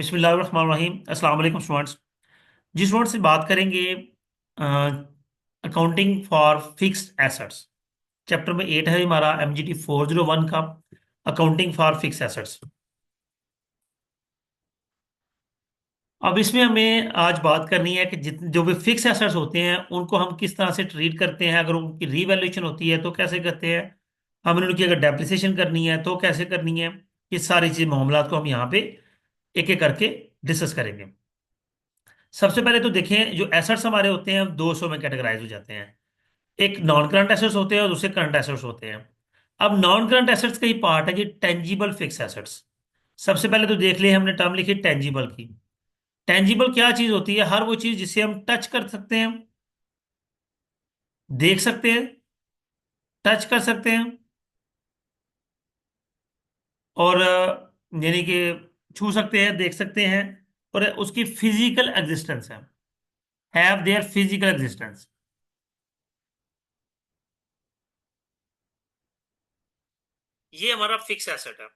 बिस्मिल्लाहिर्रहमानिर्रहीम। अस्सलाम वालेकुम स्टूडेंट्स। जिस स्टूडेंट से बात करेंगे accounting for fixed assets. Chapter में 8 है हमारा MGT 401 का अकाउंटिंग फॉर फिक्स्ड एसेट्स। अब इसमें हमें आज बात करनी है कि जितने जो भी फिक्स एसेट्स होते हैं उनको हम किस तरह से ट्रीट करते हैं। अगर उनकी रीवैल्यूएशन होती है तो कैसे करते हैं, हमने उनकी अगर डेप्रिसिएशन करनी है तो कैसे करनी है। ये सारी चीज मामलात को हम यहाँ पे एक एक करके डिस्कस करेंगे। सबसे पहले तो देखें, जो एसेट्स हमारे होते हैं दो शो में कैटेगराइज हो जाते हैं। एक नॉन करंट एसेट्स होते हैं और दूसरे करंट एसेट्स होते हैं। अब नॉन करंट एसेट्स का ही पार्ट है जी टेंजिबल फिक्स एसेट्स। सबसे पहले तो देख लिया हमने टर्म लिखी टेंजिबल की। टेंजिबल क्या चीज होती है? हर वो चीज जिसे हम टच कर सकते हैं, देख सकते हैं, टच कर सकते हैं और यानी कि छू सकते हैं, देख सकते हैं और उसकी फिजिकल एग्जिस्टेंस है, हैव देयर फिजिकल एग्जिस्टेंस। ये हमारा फिक्स एसेट है।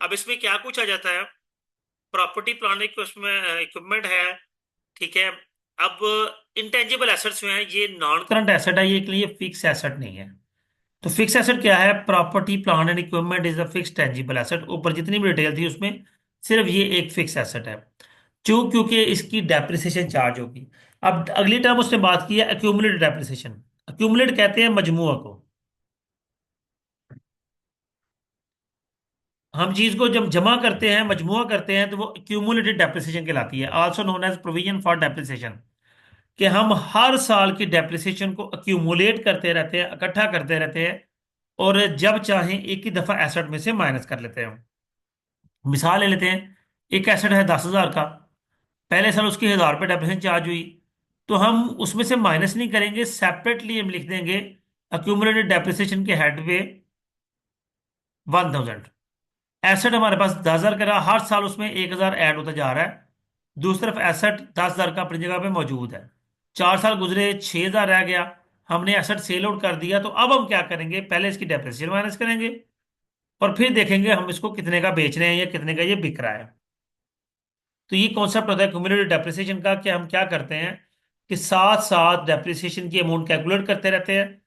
अब इसमें क्या कुछ आ जाता है? प्रॉपर्टी प्लांट इक्विपमेंट है, ठीक है। अब इंटेंजिबल एसेट्स जो हैं ये नॉन करंट एसेट है, ये के लिए फिक्स एसेट नहीं है। तो फिक्स एसेट क्या है? Property plant and equipment is a fix tangible asset. ऊपर जितनी भी डिटेल थी उसमें सिर्फ ये एक फिक्स एसेट है, क्योंकि इसकी डेप्रिसिएशन चार्ज होगी। अब अगली टर्म उसने बात की है एक्यूमुलेटेड डेप्रिसिएशन। एक्यूमुलेट कहते हैं मजमुआ को। हम चीज को जब जमा करते हैं, मजमुआ करते हैं, तो वो एक्यूमुलेटेड डेप्रिसिएशन कहलाती है, also known as provision for depreciation. कि हम हर साल की डेप्रिसिएशन को अक्यूमुलेट करते रहते हैं, इकट्ठा करते रहते हैं और जब चाहें एक ही दफा एसेट में से माइनस कर लेते हैं। मिसाल ले लेते हैं, एक एसेट है 10,000 का, पहले साल उसकी 1,000 रुपये डेप्रिसिएशन चार्ज हुई, तो हम उसमें से माइनस नहीं करेंगे, सेपरेटली हम लिख देंगे अक्यूमुलेटेड डेप्रिसिएशन के हेड पे 1,000। एसेट हमारे पास 10,000 का रहा, हर साल उसमें 1,000 ऐड होता जा रहा है। दूसरी तरफ एसेट 10,000 का अपनी जगह पे मौजूद है। 4 साल गुजरे, 6,000 रह गया, हमने एसेट सेल आउट कर दिया, तो अब हम क्या करेंगे? पहले इसकी डेप्रिसिएशन माइनस करेंगे और फिर देखेंगे हम इसको कितने का बेच रहे हैं या कितने का ये बिक रहा है। तो ये कॉन्सेप्ट होता है क्यूमुलेटिव डेप्रिसिएशन का, कि हम क्या करते हैं कि साथ साथ डेप्रिसिएशन की अमाउंट कैलकुलेट करते रहते हैं।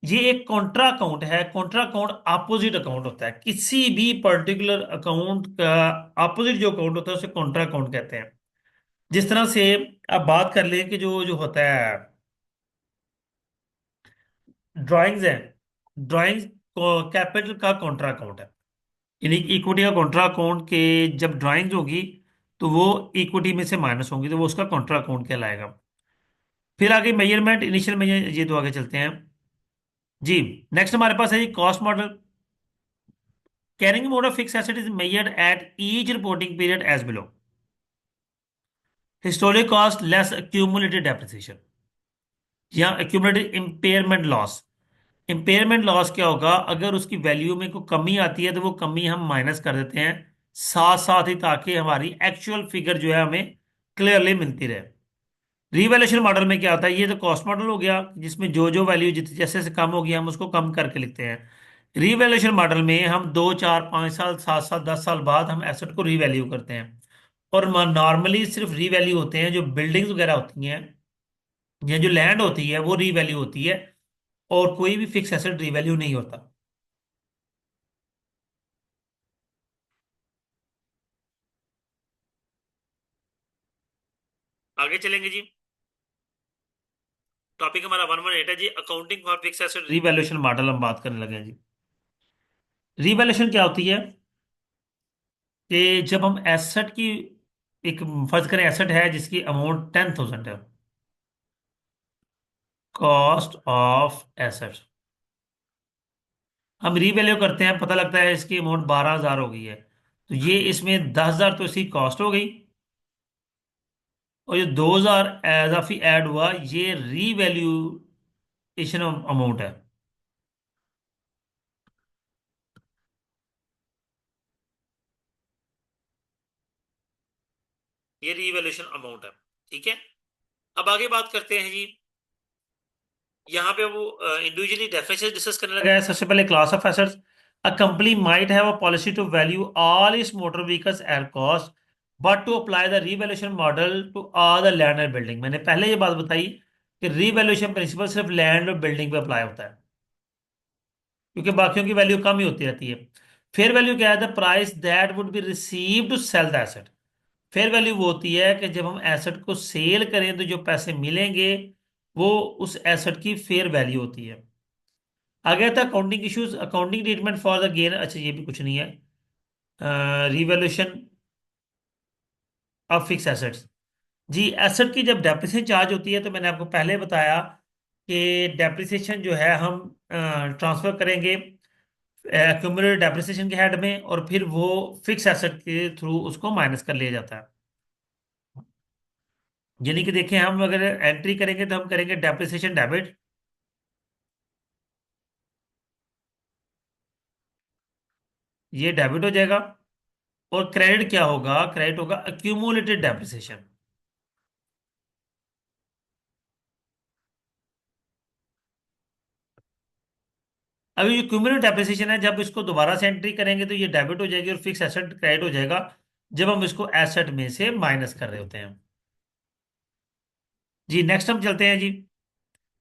ये एक कॉन्ट्रा अकाउंट है। कॉन्ट्रा अकाउंट अपोजिट अकाउंट होता है, किसी भी पर्टिकुलर अकाउंट का अपोजिट जो अकाउंट होता है उसे कॉन्ट्रा अकाउंट कहते हैं। जिस तरह से आप बात कर लें कि जो जो होता है ड्राइंग्स है, ड्राइंग्स कैपिटल का कॉन्ट्रा अकाउंट है। यानी इक्विटी का कॉन्ट्रा अकाउंट के जब ड्राइंग्स होगी तो वो इक्विटी में से माइनस होंगी, तो वो उसका कॉन्ट्रा अकाउंट कहलाएगा। फिर आगे मेजरमेंट, इनिशियल मेजर, ये तो आगे चलते हैं जी। नेक्स्ट हमारे पास है जी cost model. Carrying amount of fix asset is measured at each reporting period as below. Historic cost less accumulated depreciation या accumulated impairment loss. Impairment loss क्या होगा? अगर उसकी वैल्यू में कोई कमी आती है तो वो कमी हम माइनस कर देते हैं साथ साथ ही, ताकि हमारी एक्चुअल फिगर जो है हमें क्लियरली मिलती रहे। रीवैल्यूएशन मॉडल में क्या होता है? ये तो कॉस्ट मॉडल हो गया जिसमें जो जो वैल्यू जितने जैसे से कम होगी हम उसको कम करके लिखते हैं। रीवैल्यूएशन मॉडल में हम 2 4 5 साल 7 साल 10 साल बाद हम एसेट को रीवैल्यू करते हैं। और नॉर्मली सिर्फ रीवैल्यू होते हैं जो बिल्डिंग्स वगैरह होती हैं या जो लैंड होती है वो रीवैल्यू होती है, और कोई भी फिक्स एसेट रीवैल्यू नहीं होता। आगे चलेंगे जी। टॉपिक हमारा 118 है जी accounting for fix asset revaluation model हम बात करने लगे हैं जी। रीवैल्यूएशन क्या होती है? कि जब हम एसेट की एक फर्ज करें, एसेट है जिसकी अमाउंट 10,000 है, कॉस्ट ऑफ एसेट, हम रीवैल्यू करते हैं, पता लगता है इसकी अमाउंट 12,000 हो गई है, तो ये इसमें 10,000 तो इसकी कॉस्ट हो गई और ये 2,000 इजाफी ऐड हुआ, ये रीवैल्यूएशन अमाउंट है। ये रीवैल्यूएशन अमाउंट है, ठीक है। अब आगे बात करते हैं जी यहाँ पे वो इंडिविजुअली डेफिनेशन डिस्कस करने लगा है। सबसे पहले class of assets, a company might have a policy to value all its motor vehicles at cost but to apply the revaluation model to all the land and building. मैंने पहले ये बात बताई कि रीवैल्यूएशन प्रिंसिपल सिर्फ land और building पे apply होता है, क्योंकि बाकियों की वैल्यू कम ही होती रहती है। फेयर वैल्यू क्या है? The price that would be receive to sell the asset. Fair value वो होती है कि जब हम एसेट को सेल करें तो जो पैसे मिलेंगे वो उस एसेट की फेयर वैल्यू होती है। आगे था accounting issues, accounting treatment for the gain. अच्छा, ये भी कुछ नहीं है। Revaluation of fix assets. जी, एसेट की जब डेप्रिसिएशन चार्ज होती है तो मैंने आपको पहले बताया कि डेप्रिसिएशन जो है हम ट्रांसफर करेंगे एक्यूमुलेटेड डेप्रिसिएशन के हेड में, और फिर वो फिक्स एसेट के थ्रू उसको माइनस कर लिया जाता है। यानी कि देखें, हम अगर एंट्री करेंगे तो हम करेंगे डेप्रिसिएशन डेबिट, ये डेबिट हो जाएगा। और क्रेडिट क्या होगा? क्रेडिट होगा एक्यूमुलेटेड डेप्रिसिएशन। अभी जो क्यूमुलेटिव डेप्रिसिएशन है, जब इसको दोबारा से एंट्री करेंगे तो ये डेबिट हो जाएगी और फिक्स एसेट क्रेडिट हो जाएगा, जब हम इसको एसेट में से माइनस कर रहे होते हैं। जी, नेक्स्ट हम चलते हैं जी।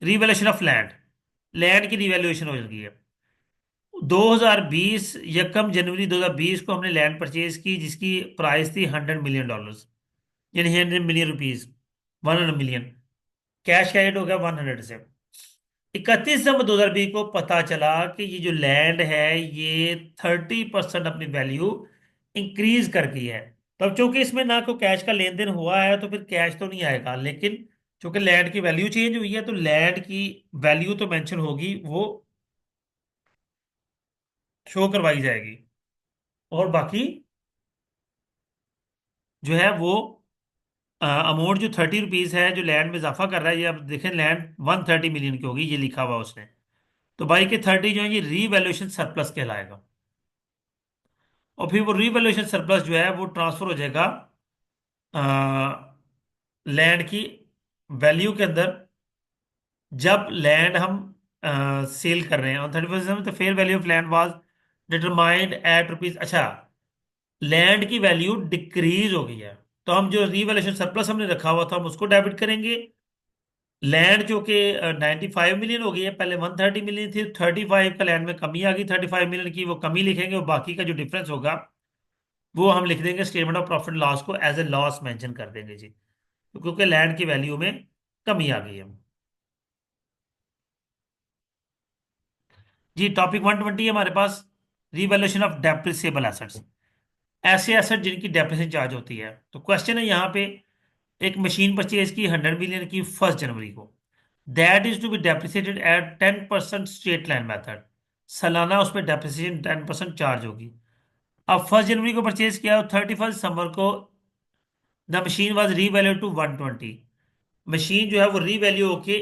Revaluation of land. लैंड की रिवैल्यूएशन हो गई है। 2020 यकम जनवरी 2020 को हमने लैंड परचेज की जिसकी प्राइस थी $100 मिलियन, यानी 100 million rupees, 100 million. Cash credit हो गया 100 से। 31 दिसंबर 2020 को पता चला कि ये जो लैंड है ये 30% अपनी वैल्यू इंक्रीज कर गई है। तब चूंकि इसमें ना कोई कैश का लेन देन हुआ है तो फिर कैश तो नहीं आएगा, लेकिन चूंकि लैंड की वैल्यू चेंज हुई है तो लैंड की वैल्यू तो मेंशन होगी, वो शो करवाई जाएगी। और बाकी जो है वो अमाउंट जो ₹30 है जो लैंड में इजाफा कर रहा है, ये अब देखें लैंड 130 मिलियन की होगी, ये लिखा हुआ उसने। तो बाई के 30 जो है ये रीवैल्यूएशन सरप्लस कहलाएगा। और फिर वो रीवैल्यूएशन सरप्लस जो है वो ट्रांसफर हो जाएगा लैंड की वैल्यू के अंदर, जब लैंड हम सेल कर रहे हैं ऑन 31 तो fair value of land was determined at rupees. अच्छा, लैंड की वैल्यू डिक्रीज हो गई है, तो हम जो रीवैल्यूएशन सरप्लस हमने रखा हुआ था हम उसको डेबिट करेंगे। लैंड जो कि 95 मिलियन हो गई है, पहले 130 मिलियन थी, 35 का लैंड में कमी आ गई, 35 मिलियन की वो कमी लिखेंगे और बाकी का जो डिफरेंस होगा वो हम लिख देंगे स्टेटमेंट ऑफ प्रॉफिट लॉस को एज ए लॉस मेंशन कर देंगे जी, क्योंकि लैंड की वैल्यू में कमी आ गई है। जी, टॉपिक 120 है हमारे पास, रिवैल्यूएशन ऑफ डेप्रिसिएबल एसेट्स। ऐसे एसेट जिनकी डेप्रिसिएशन चार्ज होती है। तो क्वेश्चन है यहाँ पे, एक मशीन परचेज की 100 मिलियन की 1 जनवरी को, that is to be depreciated at 10% straight line method. सालाना उस पर डेप्रिसिएशन 10% चार्ज होगी। अब 1 जनवरी को परचेज किया और 31 दिसंबर को the machine was revalue to 120। Machine जो है वो रीवैल्यू होके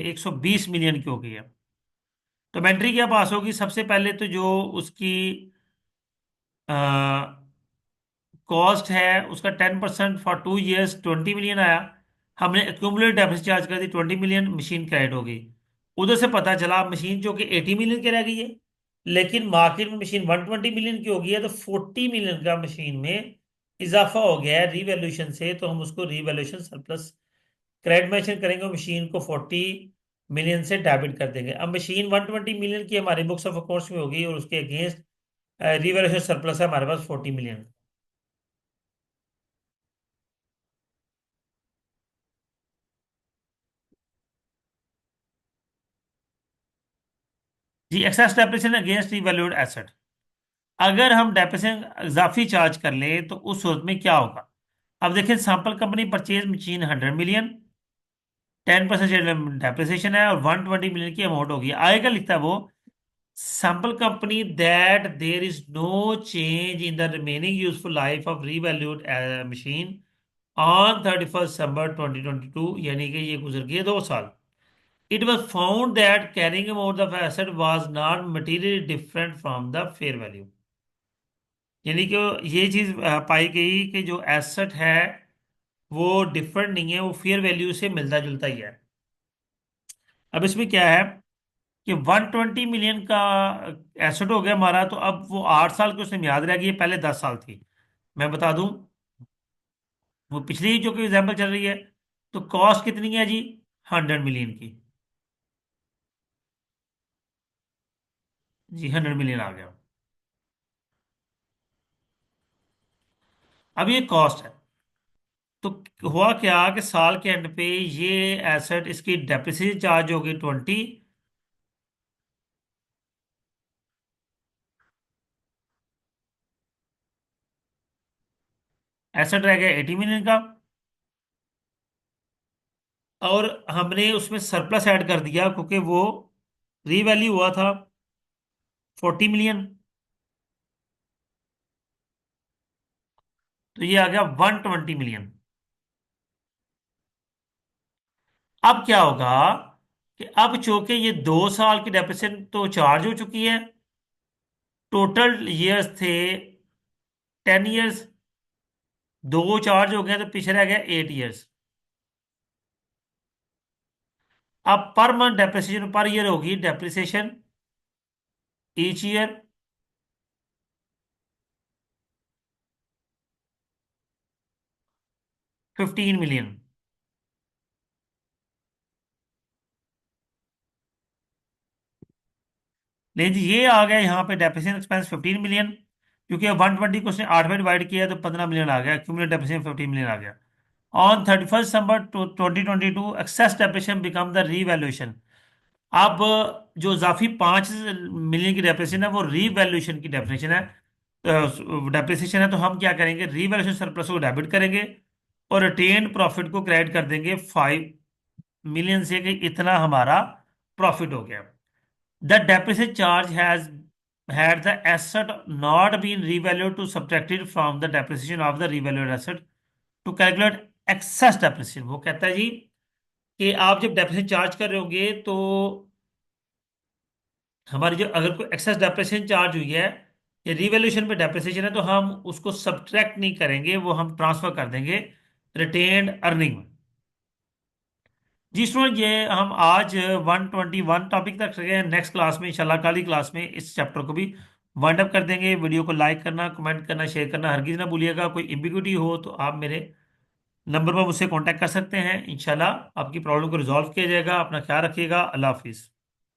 120 मिलियन की हो गई है। तो इन्वेंट्री क्या पास होगी? सबसे पहले तो जो उसकी कॉस्ट है उसका 10% फॉर 2 ईयर्स 20 मिलियन आया। हमने एक्यूमुलेट डेप्रिसिएशन चार्ज कर दी 20 मिलियन, मशीन क्रेडिट हो गई। उधर से पता चला मशीन जो कि 80 मिलियन की रह गई है, लेकिन मार्केट में मशीन 120 मिलियन की हो गई है, तो 40 मिलियन का मशीन में इजाफा हो गया है रीवैल्यूएशन से, तो हम उसको रीवैल्यूएशन सरप्लस क्रेडिट मेंशन करेंगे और मशीन को 40 मिलियन से डेबिट कर देंगे। अब मशीन 120 मिलियन की हमारी बुक्स ऑफ अकाउंट्स में होगी और उसके अगेंस्ट रीवैल्यूएशन सरप्लस है हमारे पास 40 मिलियन। जी, excess depreciation against revalued asset. अगर हम डेप्रिसिएशन इजाफी चार्ज कर लें तो उस सूरत में क्या होगा? अब देखिए, sample company purchase machine 100 million, 10% depreciation है और 120 मिलियन की अमाउंट होगी। आएगा लिखता है वो, sample company that there is no change in the remaining useful life of revalued machine on 31 December 2022, यानी कि ये गुजर गए 2 साल। It was found that carrying amount of asset was not materially different from the fair value। यानी कि ये चीज पाई गई कि जो एसेट है वो डिफरेंट नहीं है, वो फेयर वैल्यू से मिलता जुलता ही है। अब इसमें क्या है कि 120 मिलियन का एसेट हो गया हमारा, तो अब वो 8 साल की उसने याद रह गई, पहले 10 साल थी। मैं बता दूं, वो पिछली जो कि एग्जाम्पल चल रही है, तो कॉस्ट कितनी है जी, 100 मिलियन की। जी 100 मिलियन आ गया। अब ये कॉस्ट है। तो हुआ क्या कि साल के एंड पे ये एसेट, इसकी डेप्रिसिएशन चार्ज होगी 20, एसेट रह गया 80 मिलियन का, और हमने उसमें सरप्लस ऐड कर दिया क्योंकि वो रीवैल्यू हुआ था 40 मिलियन। तो ये आ गया 120 मिलियन। अब क्या होगा कि अब चूंकि ये 2 साल की डेप्रिसिएशन तो चार्ज हो चुकी है, टोटल ईयर्स थे 10 ईयर्स, दो चार्ज हो गए तो पीछे रह गया 8 ईयर्स। अब per month depreciation per year होगी, डेप्रिसिएशन ईच ईयर 15 मिलियन। लेकिन जी ये आ गया यहाँ पे डेप्रिसिएशन एक्सपेंस 15 मिलियन, क्योंकि 120 को उसने 8 में डिवाइड किया तो 15 मिलियन आ गया, क्यूमुलेटिव डेप्रिसिएशन 15 मिलियन आ गया। On 31 December 2022 excess depreciation become the revaluation. अब जो इजाफी 5 मिलियन की डेप्रिसिएशन है वो रीवैल्यूएशन की डेफिनेशन है, डेप्रिसिएशन है। तो हम क्या करेंगे, रीवैल्यूएशन सरप्लस को डेबिट करेंगे और रिटेन प्रॉफिट को क्रेडिट कर देंगे 5 मिलियन से, कि इतना हमारा प्रॉफिट हो गया। The depreciation charge has had the asset not been revalued to subtracted from the depreciation of the revalued asset to calculate excess depreciation। वो कहता है जी कि आप जब डेप्रिसिएशन चार्ज कर रहे होंगे तो हमारी जो, अगर कोई एक्सेस डेप्रिसिएशन चार्ज हुई है या रिवैल्यूएशन पे डेप्रिसिएशन है, तो हम उसको सब्ट्रैक्ट नहीं करेंगे, वो हम ट्रांसफर कर देंगे रिटेन्ड अर्निंग में। जी स्टूडेंट, ये हम आज 121 टॉपिक तक रखे हैं। नेक्स्ट क्लास में इंशाल्लाह, कल ही क्लास में इस चैप्टर को भी वाइंड अप कर देंगे। वीडियो को लाइक करना, कमेंट करना, शेयर करना हरगिज़ ना भूलिएगा। कोई एम्बिग्यूटी हो तो आप मेरे नंबर पर मुझसे कांटेक्ट कर सकते हैं। इंशाल्लाह आपकी प्रॉब्लम को रिजॉल्व किया जाएगा। अपना ख्याल रखिएगा। अल्लाह हाफिज़।